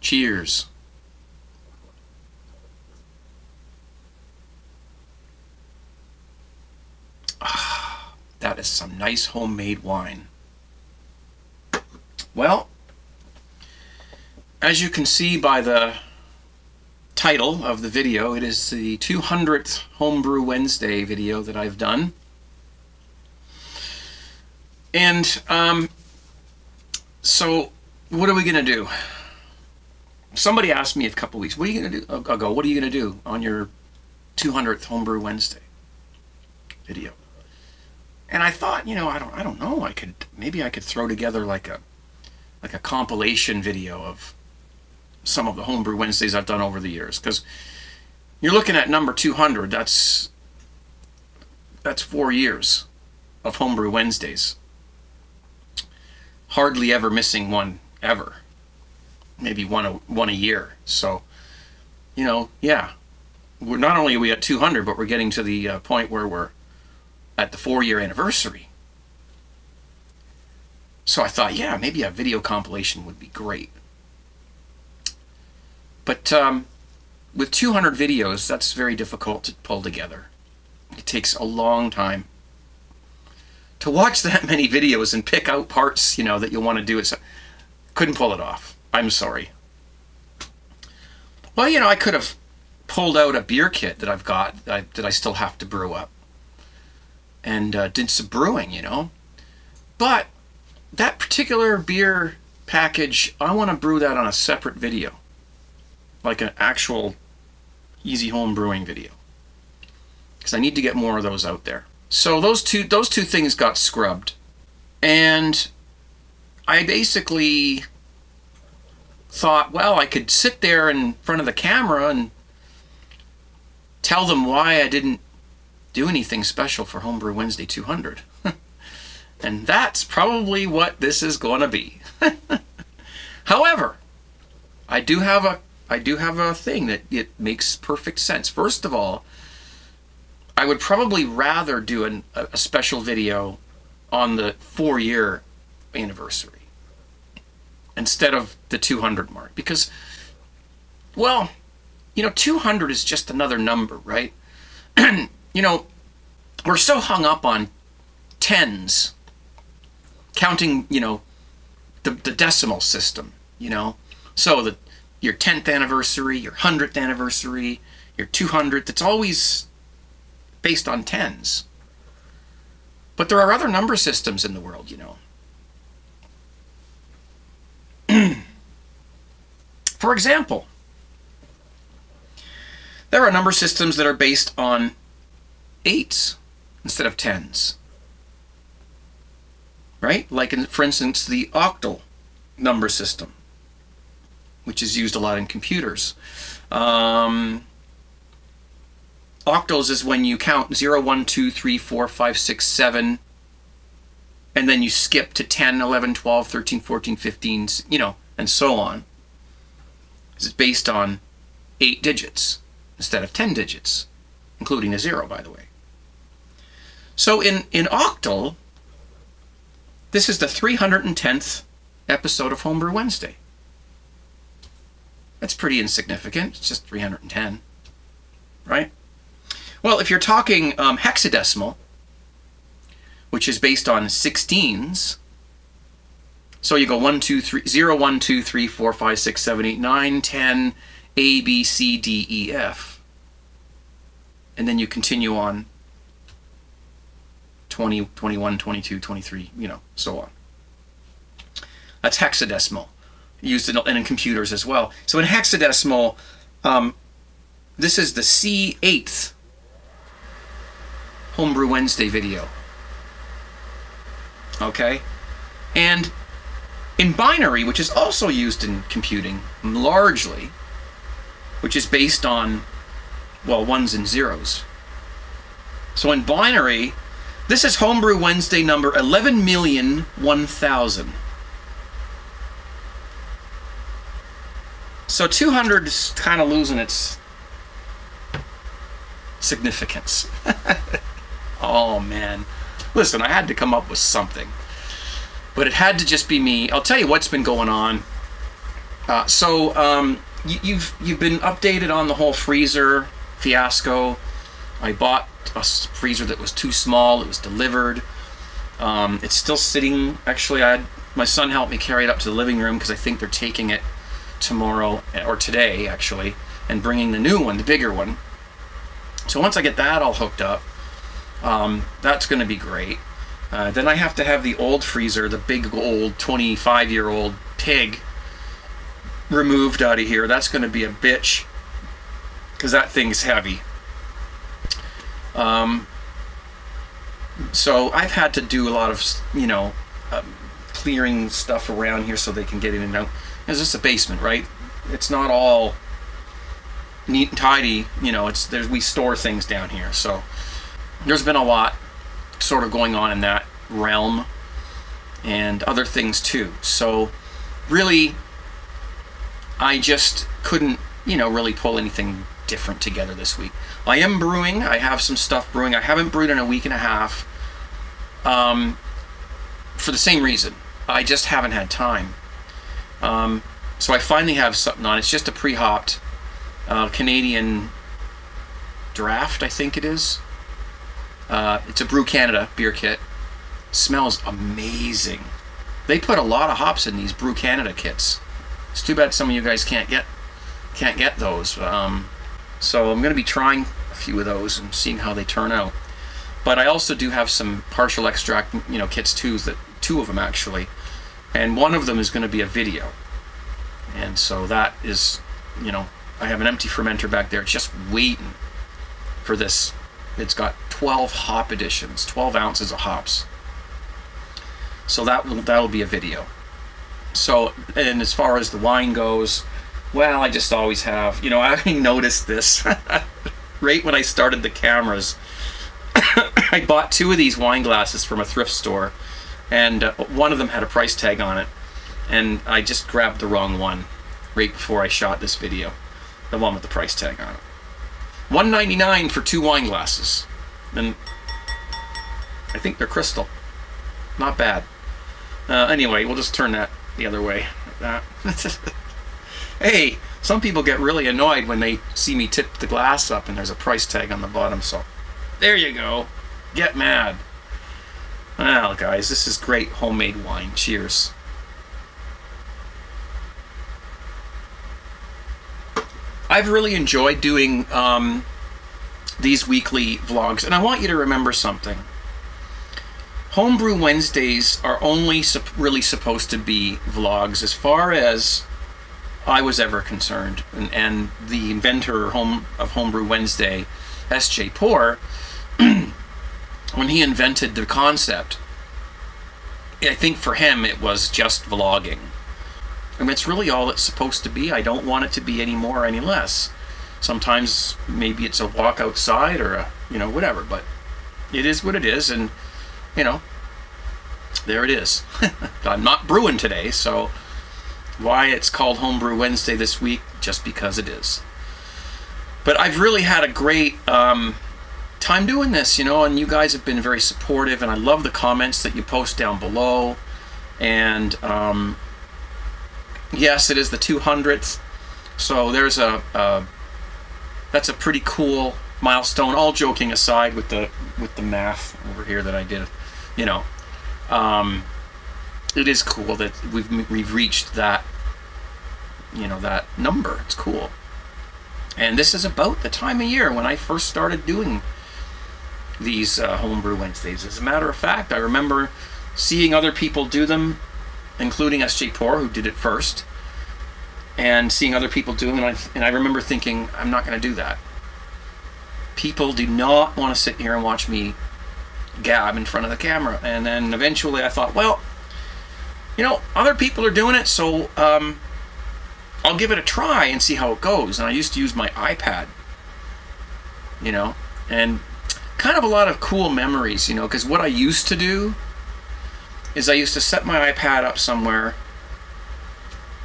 Cheers. Ah, that is some nice homemade wine. Well, as you can see by the title of the video, it is the 200th Homebrew Wednesday video that I've done. And so what are we going to do? Somebody asked me a couple weeks, what are you going to do? I'll go, what are you going to do on your 200th Homebrew Wednesday video? And I thought, you know, I don't know. Maybe I could throw together like a compilation video of some of the Homebrew Wednesdays I've done over the years, because you're looking at number 200. That's 4 years of Homebrew Wednesdays. Hardly ever missing one ever. Maybe one a year. So, you know, yeah, we're not only are we at 200, but we're getting to the point where we're at the 4-year anniversary. So I thought, yeah, maybe a video compilation would be great. But with 200 videos, that's very difficult to pull together. It takes a long time to watch that many videos and pick out parts, you know, that you want to do. So couldn't pull it off. I'm sorry. Well, you know, I could have pulled out a beer kit that I've got that I still have to brew up, and did some brewing, you know. But that particular beer package, I want to brew that on a separate video, like an actual easy home brewing video, because I need to get more of those out there. So those two things got scrubbed, and I basically thought, well, I could sit there in front of the camera and tell them why I didn't do anything special for Homebrew Wednesday 200. And that's probably what this is going to be. However, I do have a thing that it makes perfect sense. First of all, I would probably rather do a special video on the 4-year anniversary instead of the 200 mark, because, well, you know, 200 is just another number, right? You know, we're so hung up on tens, counting, you know, the decimal system, you know. So your 10th anniversary, your 100th anniversary, your 200th, it's always based on tens. But there are other number systems in the world, you know. For example, there are number systems that are based on 8s instead of 10s. Right? Like, for instance, the octal number system, which is used a lot in computers. Octals is when you count 0, 1, 2, 3, 4, 5, 6, 7, and then you skip to 10, 11, 12, 13, 14, 15, you know, and so on. It's based on 8 digits instead of 10 digits, including a 0, by the way. So in octal, this is the 310th episode of Homebrew Wednesday. That's pretty insignificant. It's just 310, right? Well, if you're talking hexadecimal, which is based on 16s, so you go 1, 2, 3, 0, 1, 2, 3, 4, 5, 6, 7, 8, 9, 10, A, B, C, D, E, F. And then you continue on 20, 21, 22, 23, you know, so on. That's hexadecimal, used in computers as well. So in hexadecimal, this is the C8th Homebrew Wednesday video. Okay? And in binary, which is also used in computing largely, which is based on, well, 1s and 0s. So in binary, this is Homebrew Wednesday number 11,001,000. So 200 is kind of losing its significance. Oh, man. Listen, I had to come up with something. But it had to just be me. I'll tell you what's been going on. You've been updated on the whole freezer fiasco. I bought a freezer that was too small. It was delivered. It's still sitting. Actually, my son helped me carry it up to the living room because I think they're taking it tomorrow or today actually, and bringing the new one, the bigger one. So once I get that all hooked up, that's going to be great. Then I have to have the old freezer, the big old 25-year-old pig, removed out of here. That's going to be a bitch because that thing's heavy. So I've had to do a lot of, clearing stuff around here so they can get in and out. It's just a basement, right? It's not all neat and tidy. We store things down here. So there's been a lot sort of going on in that realm and other things too. So really, I just couldn't, really pull anything different together this week. I am brewing. I have some stuff brewing. I haven't brewed in a week and a half for the same reason. I just haven't had time. So I finally have something on. It's just a pre-hopped Canadian draft, I think it is. It's a Brew Canada beer kit. Smells amazing. They put a lot of hops in these Brew Canada kits. It's too bad some of you guys can't get those. So I'm going to be trying a few of those and seeing how they turn out. But I also do have some partial extract, kits too. Two of them actually, and one of them is going to be a video. And so that is, I have an empty fermenter back there just waiting for this. It's got 12 hop additions, 12 ounces of hops. So that'll be a video. So, and as far as the wine goes, well, I just always have, I noticed this right when I started the cameras. I bought 2 of these wine glasses from a thrift store, and one of them had a price tag on it, and I just grabbed the wrong one right before I shot this video, the one with the price tag on it. $1.99 for 2 wine glasses, and I think they're crystal. Not bad. Anyway, we'll just turn that the other way. Hey, some people get really annoyed when they see me tip the glass up and there's a price tag on the bottom, so there you go. Get mad. Well, guys, this is great homemade wine. Cheers. I've really enjoyed doing these weekly vlogs, and I want you to remember something. Homebrew Wednesdays are only really supposed to be vlogs as far as I was ever concerned, and the inventor of Homebrew Wednesday, S.J. Poor, when he invented the concept, I think for him it was just vlogging. I mean, it's really all it's supposed to be. I don't want it to be any more or any less. Sometimes maybe it's a walk outside or a, whatever, but it is what it is, and there it is. I'm not brewing today, so why it's called Homebrew Wednesday this week, just because it is. But I've really had a great time doing this, and you guys have been very supportive, and I love the comments that you post down below. And yes, it is the 200th, so there's that's a pretty cool milestone. All joking aside, with the math over here that I did, it is cool that we've reached that, that number. It's cool. And this is about the time of year when I first started doing these Homebrew Wednesdays. As a matter of fact, I remember seeing other people do them, including S.J. Poor, who did it first, and seeing other people do them, and I remember thinking, I'm not going to do that. People do not want to sit here and watch me gab in front of the camera. And then eventually I thought, well, other people are doing it, so I'll give it a try and see how it goes. And I used to use my iPad, and kind of a lot of cool memories, because what I used to do is I used to set my iPad up somewhere,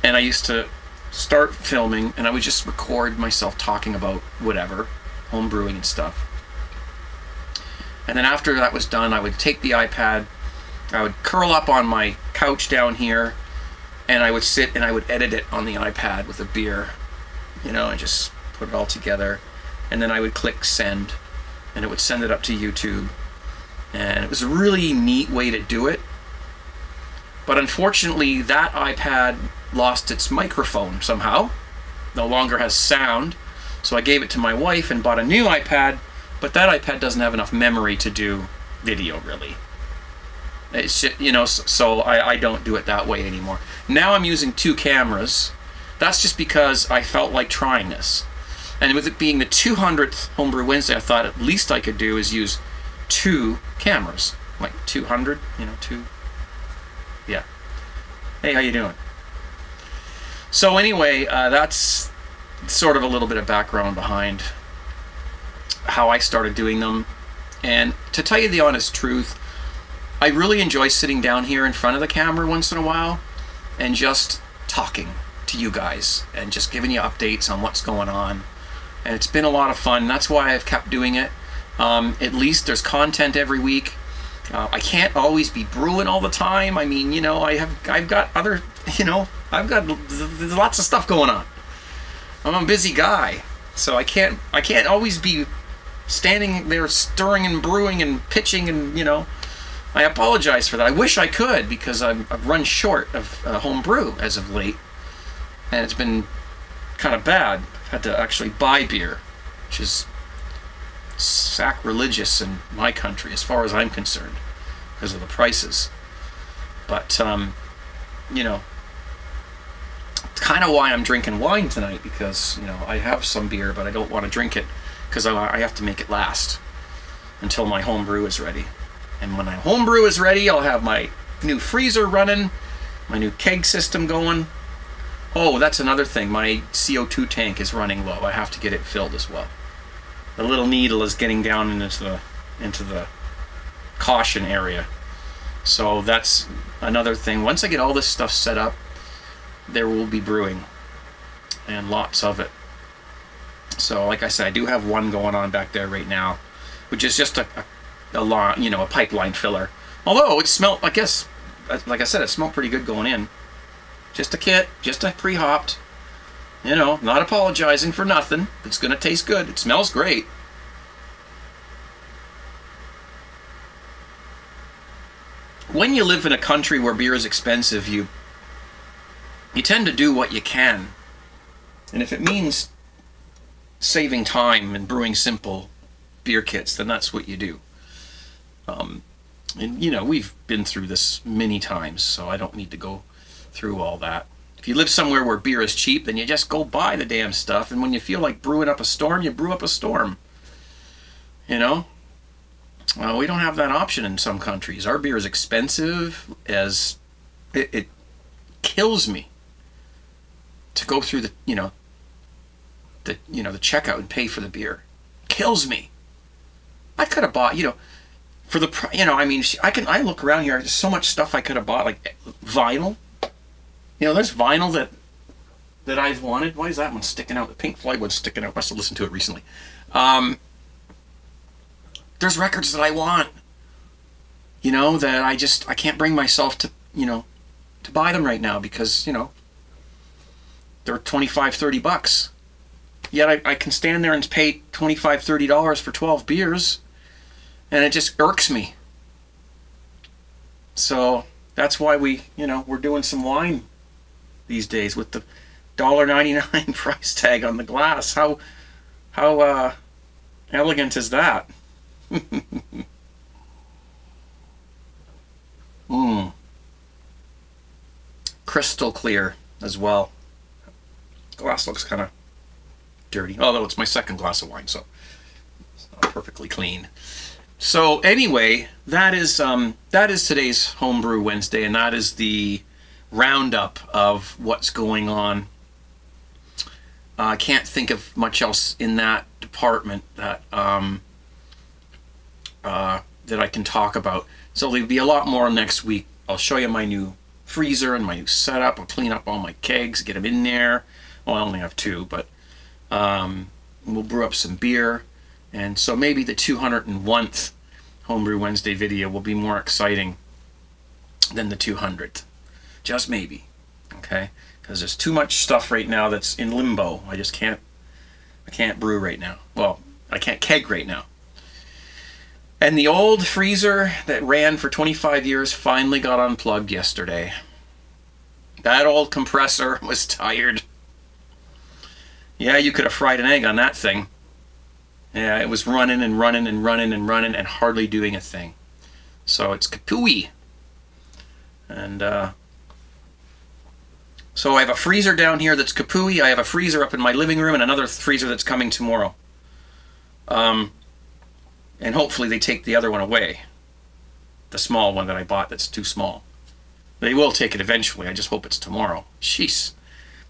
and I used to start filming, and I would just record myself talking about whatever, home brewing and stuff. And then after that was done, I would take the iPad, I would curl up on my couch down here, and I would sit and I would edit it on the iPad with a beer, you know, and just put it all together. And then I would click send, and it would send it up to YouTube. And it was a really neat way to do it. But unfortunately, that iPad lost its microphone somehow. No longer has sound. So I gave it to my wife and bought a new iPad, but that iPad doesn't have enough memory to do video, really. It's just, you know, so I don't do it that way anymore. Now I'm using 2 cameras. That's just because I felt like trying this. And with it being the 200th Homebrew Wednesday, I thought at least I could do is use 2 cameras. Like 200, you know, 2. Yeah. Hey, how you doing? So anyway, that's sort of a little bit of background behind how I started doing them. And to tell you the honest truth, I really enjoy sitting down here in front of the camera once in a while and just talking to you guys and just giving you updates on what's going on. And it's been a lot of fun. That's why I've kept doing it. At least there's content every week. I can't always be brewing all the time. I mean, you know, I've got other, you know, I've got lots of stuff going on. I'm a busy guy, so I can't always be standing there stirring and brewing and pitching, and you know, I apologize for that. I wish I could, because I've run short of home brew as of late, and it's been kind of bad. I've had to actually buy beer, which is sacrilegious in my country as far as I'm concerned because of the prices. But you know, it's kind of why I'm drinking wine tonight, because you know, I have some beer but I don't want to drink it because I have to make it last until my home brew is ready. And when my home brew is ready, I'll have my new freezer running, my new keg system going. Oh, that's another thing, my CO2 tank is running low. I have to get it filled as well. The little needle is getting down into the caution area. So that's another thing. Once I get all this stuff set up, there will be brewing, and lots of it. So like I said, I do have one going on back there right now, which is just a you know, a pipeline filler. Although it smelled, I guess, like I said, it smelled pretty good going in. Just a kit, just a pre-hopped. You know, not apologizing for nothing. It's gonna taste good. It smells great. When you live in a country where beer is expensive, you tend to do what you can. And if it means saving time and brewing simple beer kits, then that's what you do. And you know, we've been through this many times, so I don't need to go through all that. If you live somewhere where beer is cheap, then you just go buy the damn stuff, and when you feel like brewing up a storm, you brew up a storm. You know? Well, we don't have that option in some countries. Our beer is expensive as it kills me to go through the checkout and pay for the beer. Kills me. I could have bought, you know, for the, you know, I mean, I look around here, there's so much stuff I could have bought, like vinyl. You know, there's vinyl that I've wanted. Why is that one sticking out? The Pink Floyd one's sticking out. Must have listened to it recently. There's records that I want, you know, that I can't bring myself to, you know, to buy them right now because, you know, they're $25-30. Yet I can stand there and pay $25-30 for 12 beers, and it just irks me. So that's why we're doing some wine these days with the $1.99 price tag on the glass. How elegant is that? Crystal clear as well. Glass looks kind of dirty, although it's my second glass of wine, so it's not perfectly clean. So anyway, that is today's Homebrew Wednesday, and that is the roundup of what's going on. I can't think of much else in that department that that I can talk about. So there'll be a lot more next week. I'll show you my new freezer and my new setup. I'll clean up all my kegs, get them in there. Well, I only have 2, but we'll brew up some beer. And so maybe the 201th Homebrew Wednesday video will be more exciting than the 200th. Just maybe. okay? Because there's too much stuff right now that's in limbo. I can't brew right now. Well, I can't keg right now. And the old freezer that ran for 25 years finally got unplugged yesterday. That old compressor was tired. Yeah, you could have fried an egg on that thing. Yeah, it was running and running and running and running and hardly doing a thing. So it's kapooey. And so I have a freezer down here that's kapooey. I have a freezer up in my living room and another freezer that's coming tomorrow. And hopefully they take the other one away. The small one that I bought that's too small. They will take it eventually. I just hope it's tomorrow. Jeez.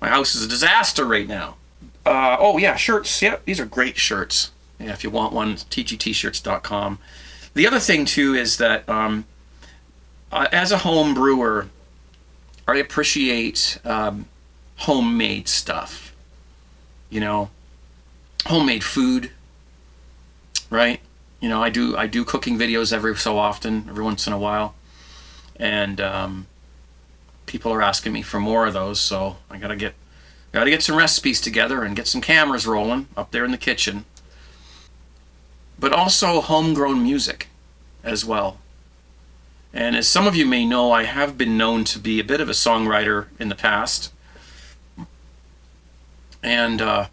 My house is a disaster right now. Oh yeah, shirts. Yeah, these are great shirts. Yeah, if you want one, tgtshirts.com. The other thing too is that as a home brewer, I appreciate homemade stuff. You know, homemade food, right? You know, I do cooking videos every so often, every once in a while, and people are asking me for more of those, so I gotta get some recipes together and get some cameras rolling up there in the kitchen. But also homegrown music as well. And as some of you may know, I have been known to be a bit of a songwriter in the past. And I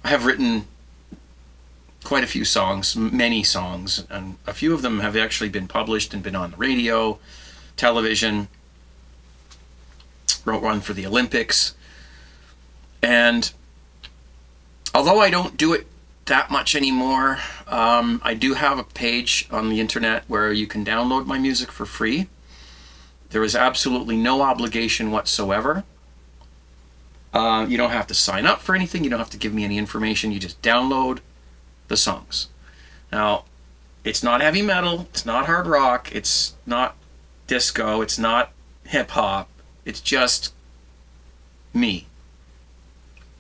have written quite a few songs, many songs, and a few of them have actually been published and been on the radio, television, wrote one for the Olympics. And although I don't do it that much anymore, I do have a page on the internet where you can download my music for free. There is absolutely no obligation whatsoever. You don't have to sign up for anything. You don't have to give me any information. You just download the songs. Now, it's not heavy metal. It's not hard rock. It's not disco. It's not hip hop. It's just me.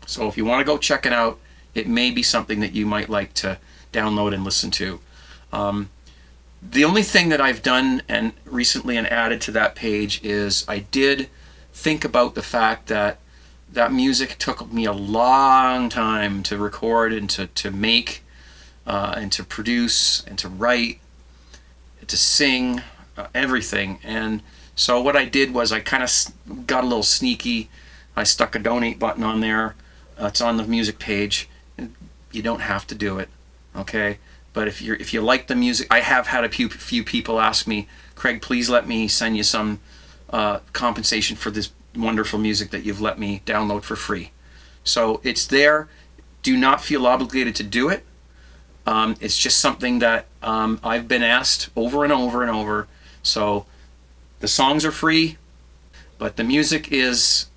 So if you want to go check it out, it may be something that you might like to download and listen to. The only thing that I've done and recently and added to that page is I did think about the fact that that music took me a long time to record and to make and to produce and to write, to sing, everything. And so what I did was I kind of got a little sneaky. I stuck a donate button on there. It's on the music page. You don't have to do it, okay? But if you like the music, I have had a few people ask me, Craig, please let me send you some compensation for this wonderful music that you've let me download for free. So it's there. Do not feel obligated to do it. It's just something that I've been asked over and over and over. So the songs are free, but the music is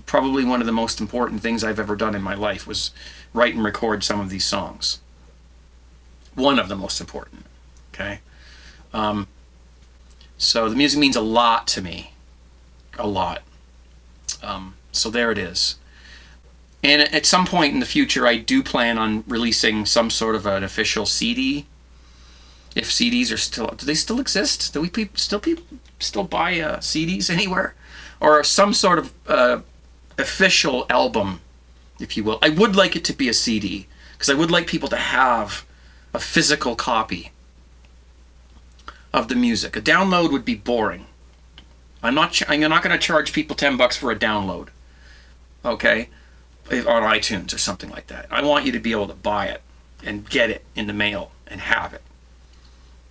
probably one of the most important things I've ever done in my life, was write and record some of these songs. One of the most important, okay? So the music means a lot to me, a lot. So there it is. And at some point in the future, I do plan on releasing some sort of an official CD. If CDs are still, do they still exist? Do we still buy CDs anywhere? Or some sort of official album, if you will. I would like it to be a CD, because I would like people to have a physical copy of the music. A download would be boring. I'm not going to charge people $10 for a download, okay, on iTunes or something like that. I want you to be able to buy it and get it in the mail and have it,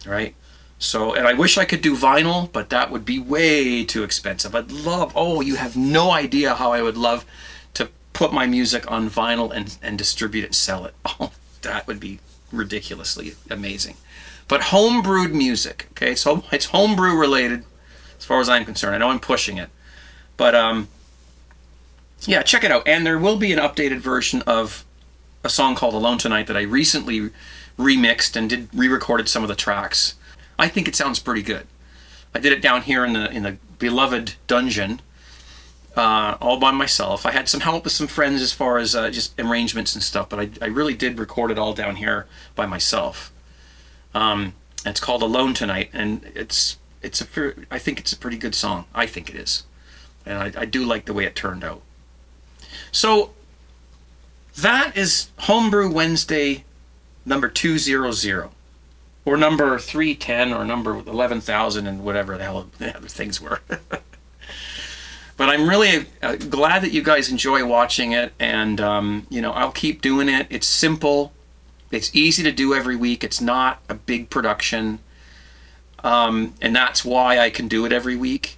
right? So, and I wish I could do vinyl, but that would be way too expensive. I'd love, oh, you have no idea how I would love to put my music on vinyl and distribute it and sell it. Oh, that would be ridiculously amazing. But homebrewed music, okay, so it's homebrew related as far as I'm concerned. I know I'm pushing it, but yeah, check it out. And there will be an updated version of a song called Alone Tonight that I recently remixed and re-recorded some of the tracks. I think it sounds pretty good. I did it down here in the beloved dungeon, all by myself. I had some help with some friends as far as just arrangements and stuff, but I really did record it all down here by myself. It's called Alone Tonight, and I think it's a pretty good song. I think it is. And I do like the way it turned out. So that is Homebrew Wednesday number 200, or number 310, or number 11,000, and whatever the hell the other things were. But I'm really glad that you guys enjoy watching it, and you know, I'll keep doing it. It's simple, it's easy to do every week. It's not a big production, and that's why I can do it every week.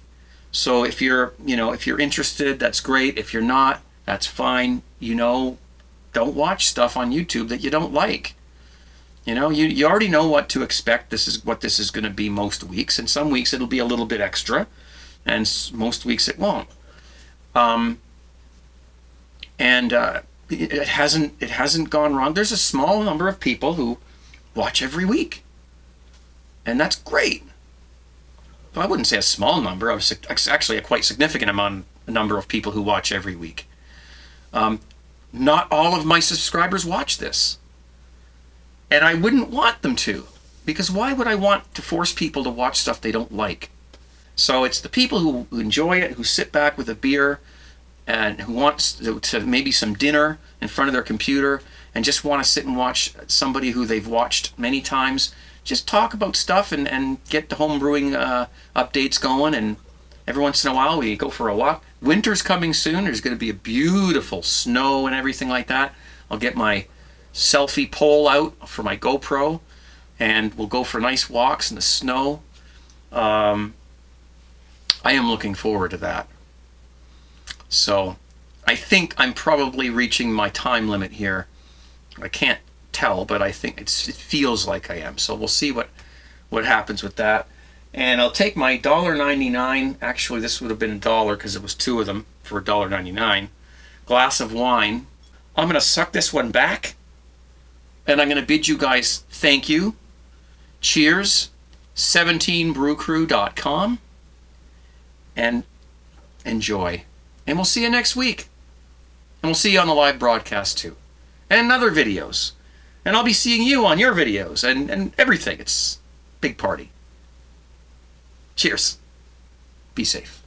So if you're, you know, if you're interested, that's great. If you're not, that's fine. You know, don't watch stuff on YouTube that you don't like. You know, you already know what to expect. This is what this is going to be most weeks, and some weeks it'll be a little bit extra, and most weeks it won't. It hasn't gone wrong. There's a small number of people who watch every week, and that's great. Well, I wouldn't say a small number. It's actually a quite significant number of people who watch every week. Not all of my subscribers watch this, and I wouldn't want them to, because why would I want to force people to watch stuff they don't like? So it's the people who enjoy it, who sit back with a beer, and who wants to maybe some dinner in front of their computer, and just want to sit and watch somebody who they've watched many times just talk about stuff and get the home brewing updates going. And every once in a while we go for a walk. Winter's coming soon. There's going to be a beautiful snow and everything like that. I'll get my selfie pole out for my GoPro, and we'll go for nice walks in the snow. I am looking forward to that. So I think I'm probably reaching my time limit here. I can't tell, but I think it feels like I am. So we'll see what happens with that. And I'll take my $1.99. Actually, this would have been $1 because it was two of them for $1.99. Glass of wine. I'm going to suck this one back, and I'm going to bid you guys thank you. Cheers. 17brewcrew.com. And enjoy. And we'll see you next week. And we'll see you on the live broadcast too. And other videos. And I'll be seeing you on your videos and everything. It's a big party. Cheers. Be safe.